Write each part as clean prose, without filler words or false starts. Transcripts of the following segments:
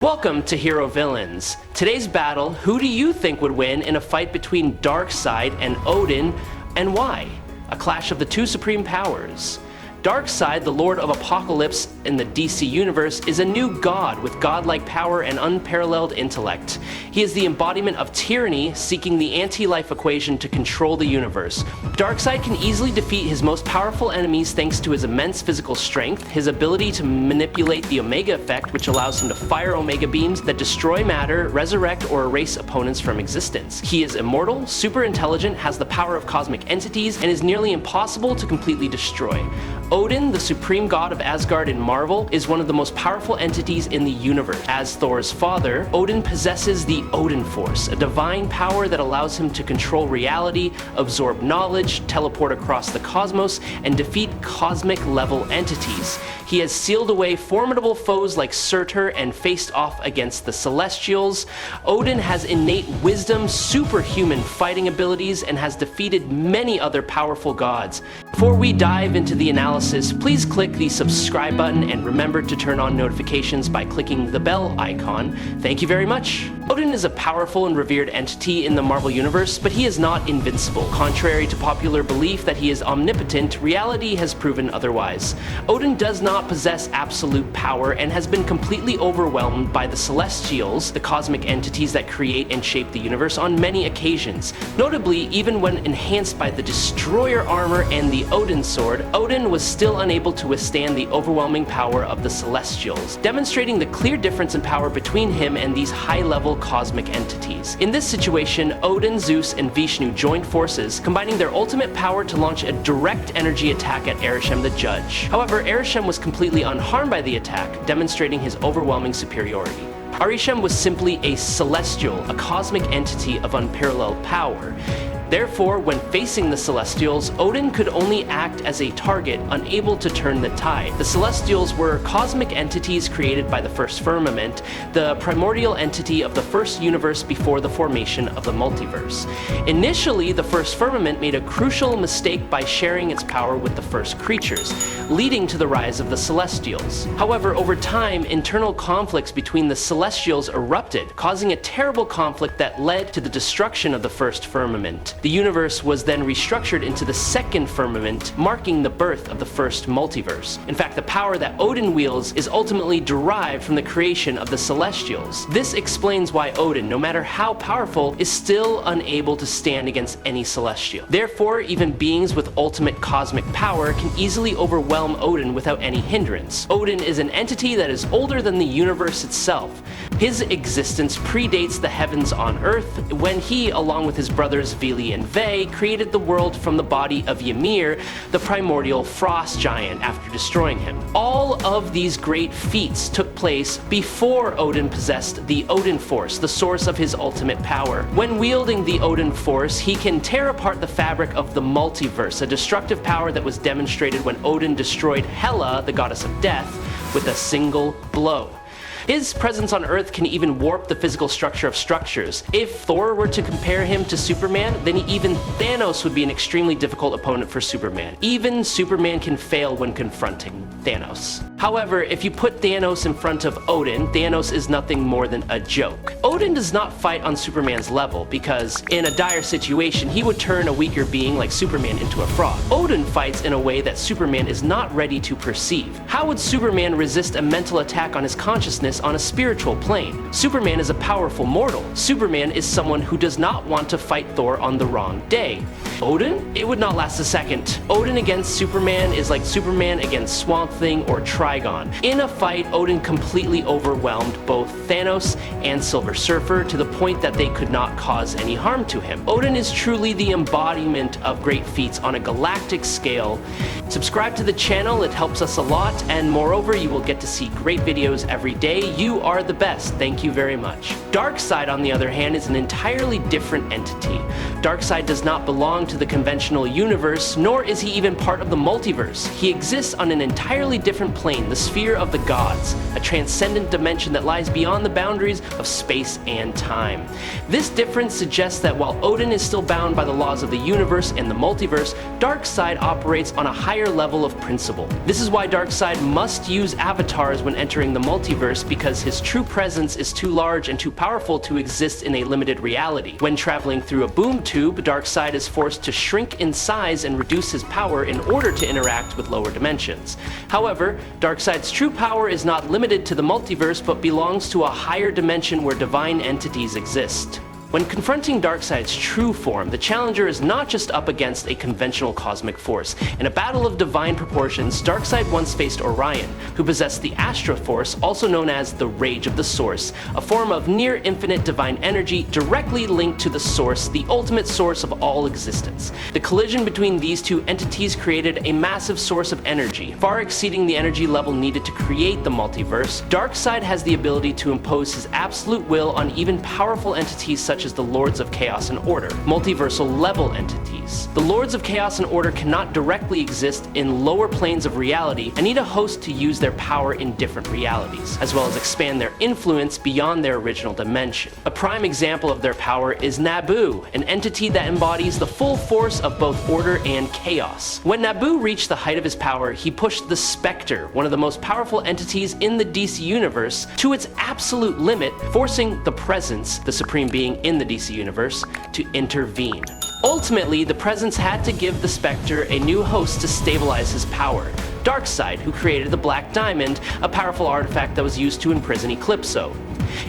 Welcome to Hero Villains. Today's battle, who do you think would win in a fight between Darkseid and Odin, and why? A clash of the two supreme powers. Darkseid, the Lord of Apokolips in the DC universe, is a new god with godlike power and unparalleled intellect. He is the embodiment of tyranny, seeking the anti-life equation to control the universe. Darkseid can easily defeat his most powerful enemies thanks to his immense physical strength, his ability to manipulate the Omega effect, which allows him to fire Omega beams that destroy matter, resurrect, or erase opponents from existence. He is immortal, super intelligent, has the power of cosmic entities, and is nearly impossible to completely destroy. Odin, the supreme god of Asgard in Marvel, is one of the most powerful entities in the universe. As Thor's father, Odin possesses the Odinforce, a divine power that allows him to control reality, absorb knowledge, teleport across the cosmos, and defeat cosmic-level entities. He has sealed away formidable foes like Surtur and faced off against the Celestials. Odin has innate wisdom, superhuman fighting abilities, and has defeated many other powerful gods. Before we dive into the analysis, please click the subscribe button and remember to turn on notifications by clicking the bell icon. Thank you very much. Odin is a powerful and revered entity in the Marvel Universe, but he is not invincible. Contrary to popular belief that he is omnipotent, reality has proven otherwise. Odin does not possess absolute power and has been completely overwhelmed by the Celestials, the cosmic entities that create and shape the universe, on many occasions. Notably, even when enhanced by the Destroyer armor and the Odin sword, Odin was still unable to withstand the overwhelming power of the Celestials, demonstrating the clear difference in power between him and these high-level cosmic entities. In this situation, Odin, Zeus, and Vishnu joined forces, combining their ultimate power to launch a direct energy attack at Arishem the Judge. However, Arishem was completely unharmed by the attack, demonstrating his overwhelming superiority. Arishem was simply a celestial, a cosmic entity of unparalleled power. Therefore, when facing the Celestials, Odin could only act as a target, unable to turn the tide. The Celestials were cosmic entities created by the first firmament, the primordial entity of the first universe before the formation of the multiverse. Initially, the first firmament made a crucial mistake by sharing its power with the first creatures, leading to the rise of the Celestials. However, over time, internal conflicts between the Celestials erupted, causing a terrible conflict that led to the destruction of the first firmament. The universe was then restructured into the second firmament, marking the birth of the first multiverse. In fact, the power that Odin wields is ultimately derived from the creation of the Celestials. This explains why Odin, no matter how powerful, is still unable to stand against any Celestial. Therefore, even beings with ultimate cosmic power can easily overwhelm Odin without any hindrance. Odin is an entity that is older than the universe itself. His existence predates the heavens on Earth, when he, along with his brothers Vili and Ve, created the world from the body of Ymir, the primordial frost giant, after destroying him. All of these great feats took place before Odin possessed the Odinforce, the source of his ultimate power. When wielding the Odinforce, he can tear apart the fabric of the multiverse, a destructive power that was demonstrated when Odin destroyed Hela, the goddess of death, with a single blow. His presence on Earth can even warp the physical structure of structures. If Thor were to compare him to Superman, then even Thanos would be an extremely difficult opponent for Superman. Even Superman can fail when confronting Thanos. However, if you put Thanos in front of Odin, Thanos is nothing more than a joke. Odin does not fight on Superman's level, because in a dire situation, he would turn a weaker being like Superman into a frog. Odin fights in a way that Superman is not ready to perceive. How would Superman resist a mental attack on his consciousness on a spiritual plane? Superman is a powerful mortal. Superman is someone who does not want to fight Thor on the wrong day. Odin? It would not last a second. Odin against Superman is like Superman against Swamp Thing or Trigon. In a fight, Odin completely overwhelmed both Thanos and Silver Surfer to the point that they could not cause any harm to him. Odin is truly the embodiment of great feats on a galactic scale. Subscribe to the channel, it helps us a lot, and moreover, you will get to see great videos every day. You are the best. Thank you very much. Darkseid, on the other hand, is an entirely different entity. Darkseid does not belong to the conventional universe, nor is he even part of the multiverse. He exists on an entirely different plane plane, the sphere of the gods, a transcendent dimension that lies beyond the boundaries of space and time. This difference suggests that while Odin is still bound by the laws of the universe and the multiverse, Darkseid operates on a higher level of principle. This is why Darkseid must use avatars when entering the multiverse, because his true presence is too large and too powerful to exist in a limited reality. When traveling through a boom tube, Darkseid is forced to shrink in size and reduce his power in order to interact with lower dimensions. However, Darkseid's true power is not limited to the multiverse, but belongs to a higher dimension where divine entities exist. When confronting Darkseid's true form, the challenger is not just up against a conventional cosmic force. In a battle of divine proportions, Darkseid once faced Orion, who possessed the Astroforce, also known as the Rage of the Source, a form of near-infinite divine energy directly linked to the Source, the ultimate source of all existence. The collision between these two entities created a massive source of energy, far exceeding the energy level needed to create the multiverse. Darkseid has the ability to impose his absolute will on even powerful entities such as the Lords of Chaos and Order, multiversal level entities. The Lords of Chaos and Order cannot directly exist in lower planes of reality and need a host to use their power in different realities, as well as expand their influence beyond their original dimension. A prime example of their power is Nabu, an entity that embodies the full force of both order and chaos. When Nabu reached the height of his power, he pushed the Spectre, one of the most powerful entities in the DC universe, to its absolute limit, forcing the Presence, the supreme being in the DC universe, to intervene. Ultimately, the Presence had to give the Spectre a new host to stabilize his power: Darkseid, who created the Black Diamond, a powerful artifact that was used to imprison Eclipso.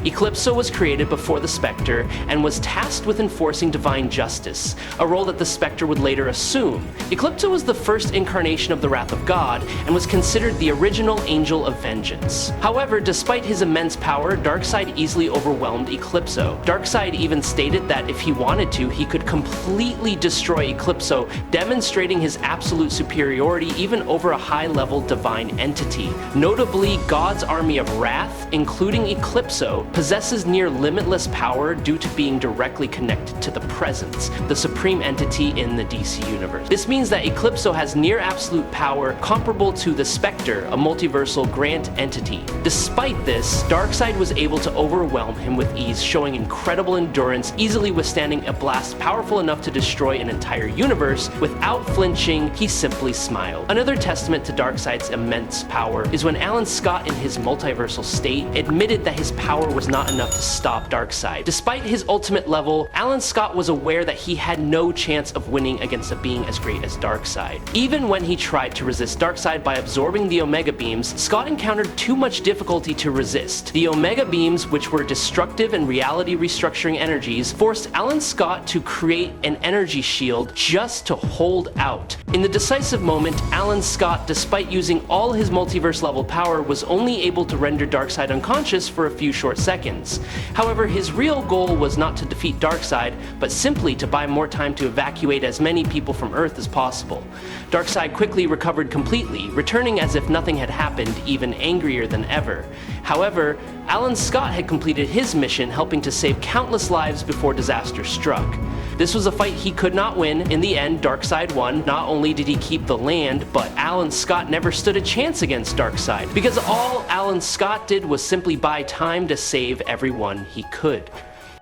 Eclipso was created before the Spectre and was tasked with enforcing divine justice, a role that the Spectre would later assume. Eclipso was the first incarnation of the wrath of God and was considered the original angel of vengeance. However, despite his immense power, Darkseid easily overwhelmed Eclipso. Darkseid even stated that if he wanted to, he could completely destroy Eclipso, demonstrating his absolute superiority even over a high-level divine entity. Notably, God's army of wrath, including Eclipso, possesses near limitless power due to being directly connected to the Presence, the supreme entity in the DC universe. This means that Eclipso has near absolute power comparable to the Spectre, a multiversal grant entity. Despite this, Darkseid was able to overwhelm him with ease, showing incredible endurance, easily withstanding a blast powerful enough to destroy an entire universe. Without flinching, he simply smiled. Another testament to Darkseid's immense power is when Alan Scott, in his multiversal state, admitted that his power was not enough to stop Darkseid. Despite his ultimate level, Alan Scott was aware that he had no chance of winning against a being as great as Darkseid. Even when he tried to resist Darkseid by absorbing the Omega Beams, Scott encountered too much difficulty to resist. The Omega Beams, which were destructive and reality restructuring energies, forced Alan Scott to create an energy shield just to hold out. In the decisive moment, Alan Scott, despite using all his multiverse level power, was only able to render Darkseid unconscious for a few short seconds. However, his real goal was not to defeat Darkseid, but simply to buy more time to evacuate as many people from Earth as possible. Darkseid quickly recovered completely, returning as if nothing had happened, even angrier than ever. However, Alan Scott had completed his mission, helping to save countless lives before disaster struck. This was a fight he could not win. In the end, Darkseid won. Not only did he keep the land, but Alan Scott never stood a chance against Darkseid, because all Alan Scott did was simply buy time to save everyone he could.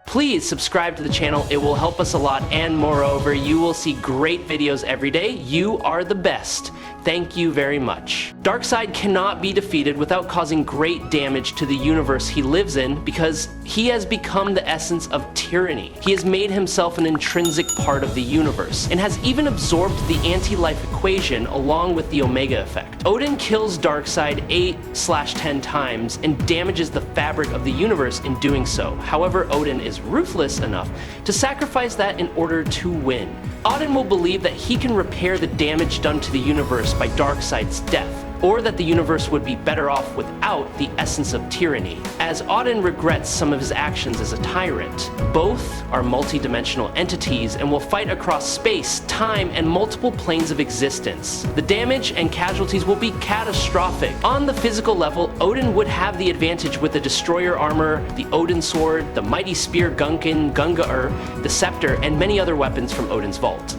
Please subscribe to the channel, it will help us a lot, and moreover, you will see great videos every day. You are the best. Thank you very much. Darkseid cannot be defeated without causing great damage to the universe he lives in, because he has become the essence of tyranny. He has made himself an intrinsic part of the universe, and has even absorbed the anti-life equation along with the Omega effect. Odin kills Darkseid 8/10 times and damages the fabric of the universe in doing so. However, Odin is ruthless enough to sacrifice that in order to win. Odin will believe that he can repair the damage done to the universe by Darkseid's death, or that the universe would be better off without the essence of tyranny, as Odin regrets some of his actions as a tyrant. Both are multi-dimensional entities and will fight across space, time, and multiple planes of existence. The damage and casualties will be catastrophic. On the physical level, Odin would have the advantage with the destroyer armor, the Odin sword, the mighty spear Gunkin, Gunga-ur, the scepter, and many other weapons from Odin's vault.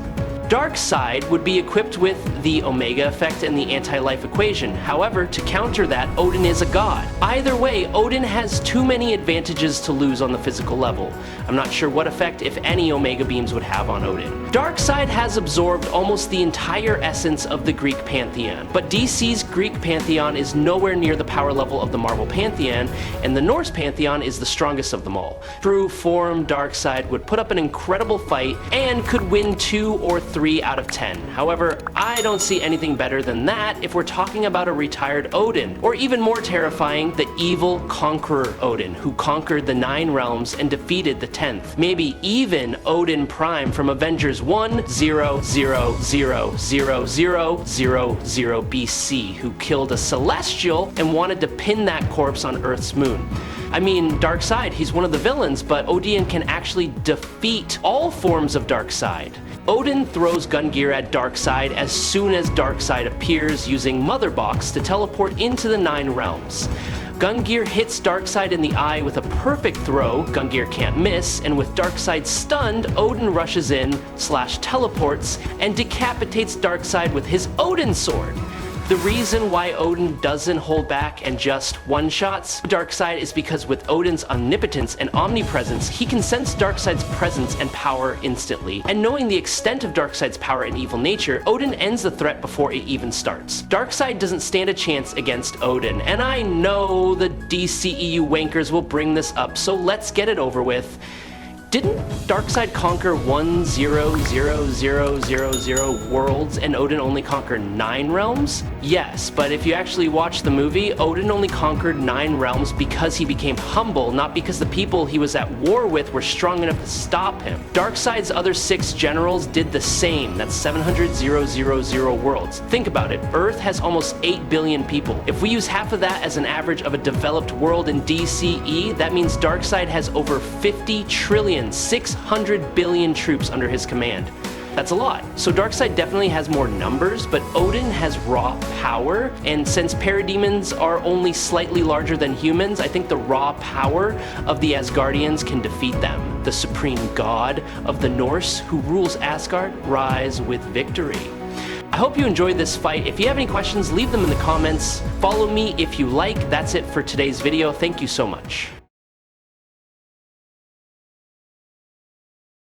Darkseid would be equipped with the Omega effect and the anti-life equation. However, to counter that, Odin is a god. Either way, Odin has too many advantages to lose on the physical level. I'm not sure what effect, if any, Omega beams would have on Odin. Darkseid has absorbed almost the entire essence of the Greek pantheon, but DC's Greek pantheon is nowhere near the power level of the Marvel pantheon, and the Norse pantheon is the strongest of them all. True form, Darkseid would put up an incredible fight and could win 2 or 3 out of 10. However, I don't see anything better than that if we're talking about a retired Odin, or even more terrifying, the evil conqueror Odin, who conquered the 9 realms and defeated the 10th. Maybe even Odin Prime from Avengers 1,000,000,000 BC, who killed a celestial and wanted to pin that corpse on Earth's moon. I mean, Darkseid, he's one of the villains, but Odin can actually defeat all forms of Darkseid. Odin throws Gungnir at Darkseid as soon as Darkseid appears, using Mother Box to teleport into the 9 realms. Gungnir hits Darkseid in the eye with a perfect throw, Gungnir can't miss, and with Darkseid stunned, Odin rushes in, /teleports, and decapitates Darkseid with his Odin sword. The reason why Odin doesn't hold back and just one-shots Darkseid is because with Odin's omnipotence and omnipresence, he can sense Darkseid's presence and power instantly. And knowing the extent of Darkseid's power and evil nature, Odin ends the threat before it even starts. Darkseid doesn't stand a chance against Odin, and I know the DCEU wankers will bring this up, so let's get it over with. Didn't Darkseid conquer 1,000,000 worlds and Odin only conquered 9 realms? Yes, but if you actually watch the movie, Odin only conquered 9 realms because he became humble, not because the people he was at war with were strong enough to stop him. Darkseid's other 6 generals did the same. That's 700,000 worlds. Think about it, Earth has almost 8 billion people. If we use half of that as an average of a developed world in DCE, that means Darkseid has over 50 trillion 600 billion troops under his command. That's a lot. So Darkseid definitely has more numbers, but Odin has raw power, and since parademons are only slightly larger than humans, I think the raw power of the Asgardians can defeat them. The supreme god of the Norse who rules Asgard rise with victory. I hope you enjoyed this fight. If you have any questions, leave them in the comments. Follow me if you like. That's it for today's video. Thank you so much.